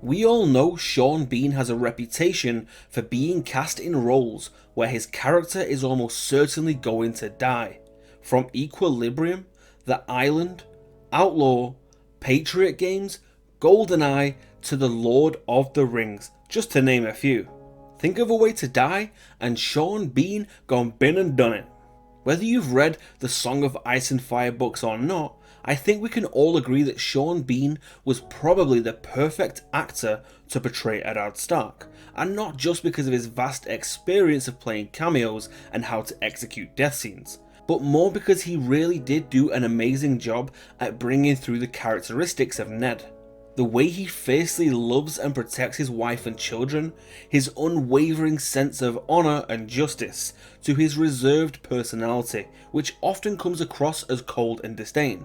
We all know Sean Bean has a reputation for being cast in roles where his character is almost certainly going to die. From Equilibrium, The Island, Outlaw, Patriot Games, GoldenEye to The Lord of the Rings, just to name a few. Think of a way to die and Sean Bean gone been and done it. Whether you've read the Song of Ice and Fire books or not, I think we can all agree that Sean Bean was probably the perfect actor to portray Eddard Stark, and not just because of his vast experience of playing cameos and how to execute death scenes, but more because he really did do an amazing job at bringing through the characteristics of Ned. The way he fiercely loves and protects his wife and children, his unwavering sense of honour and justice, to his reserved personality, which often comes across as cold and disdain.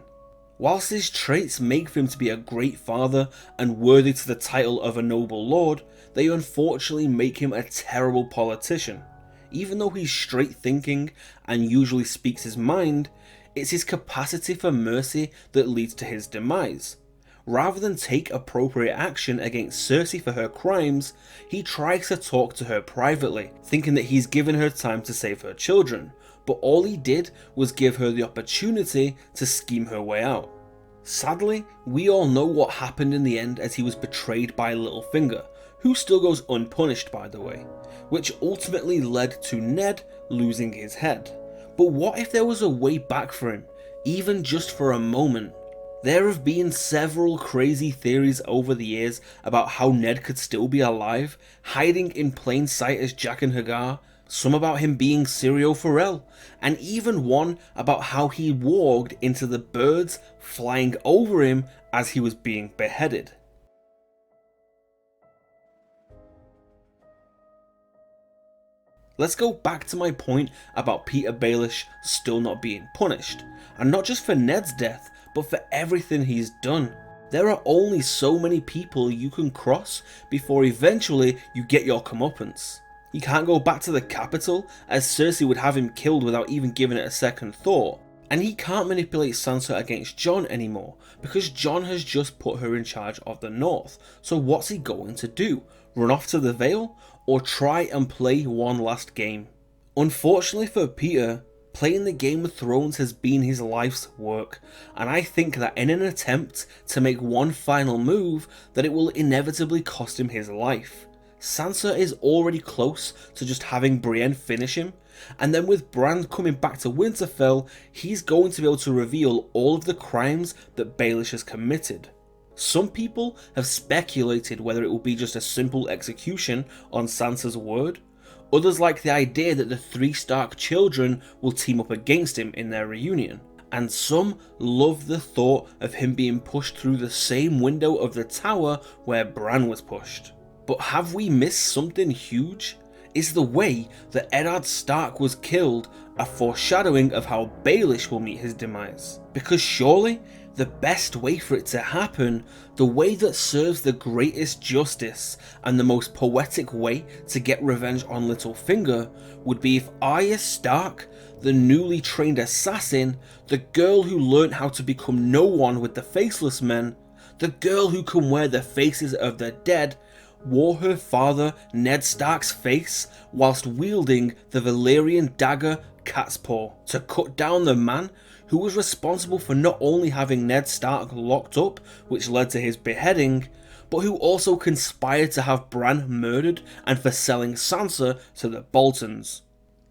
Whilst his traits make for him to be a great father and worthy to the title of a noble lord, they unfortunately make him a terrible politician. Even though he's straight thinking and usually speaks his mind, it's his capacity for mercy that leads to his demise. Rather than take appropriate action against Cersei for her crimes, he tries to talk to her privately, thinking that he's given her time to save her children, but all he did was give her the opportunity to scheme her way out. Sadly, we all know what happened in the end as he was betrayed by Littlefinger, who still goes unpunished by the way, which ultimately led to Ned losing his head. But what if there was a way back for him, even just for a moment? There have been several crazy theories over the years about how Ned could still be alive, hiding in plain sight as Jaqen H'ghar, some about him being Syrio Forel, and even one about how he walked into the birds flying over him as he was being beheaded. Let's go back to my point about Peter Baelish still not being punished, and not just for Ned's death, but for everything he's done. There are only so many people you can cross before eventually you get your comeuppance. You can't go back to the capital, as Cersei would have him killed without even giving it a second thought, and he can't manipulate Sansa against Jon anymore, because Jon has just put her in charge of the North. So what's he going to do? Run off to the Vale, or try and play one last game? Unfortunately for Peter, playing the Game of Thrones has been his life's work, and I think that in an attempt to make one final move, that it will inevitably cost him his life. Sansa is already close to just having Brienne finish him, and then with Bran coming back to Winterfell, he's going to be able to reveal all of the crimes that Baelish has committed. Some people have speculated whether it will be just a simple execution on Sansa's word. Others like the idea that the 3 Stark children will team up against him in their reunion. And some love the thought of him being pushed through the same window of the tower where Bran was pushed. But have we missed something huge? Is the way that Eddard Stark was killed a foreshadowing of how Baelish will meet his demise? Because surely the best way for it to happen, the way that serves the greatest justice and the most poetic way to get revenge on Littlefinger, would be if Arya Stark, the newly trained assassin, the girl who learnt how to become no one with the Faceless Men, the girl who can wear the faces of the dead, wore her father Ned Stark's face whilst wielding the Valyrian dagger Cat's Paw to cut down the man who was responsible for not only having Ned Stark locked up, which led to his beheading, but who also conspired to have Bran murdered and for selling Sansa to the Boltons.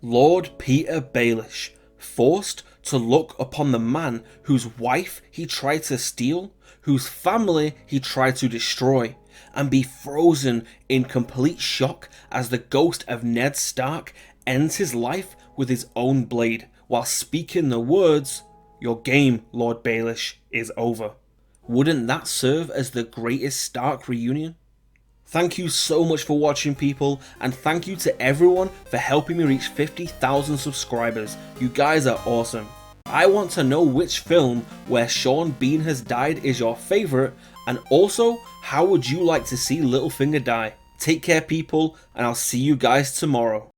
Lord Peter Baelish, forced to look upon the man whose wife he tried to steal, whose family he tried to destroy, and be frozen in complete shock as the ghost of Ned Stark ends his life with his own blade, while speaking the words, "Your game, Lord Baelish, is over." Wouldn't that serve as the greatest Stark reunion? Thank you so much for watching, people, and thank you to everyone for helping me reach 50,000 subscribers. You guys are awesome. I want to know which film where Sean Bean has died is your favourite, and also, how would you like to see Littlefinger die? Take care, people, and I'll see you guys tomorrow.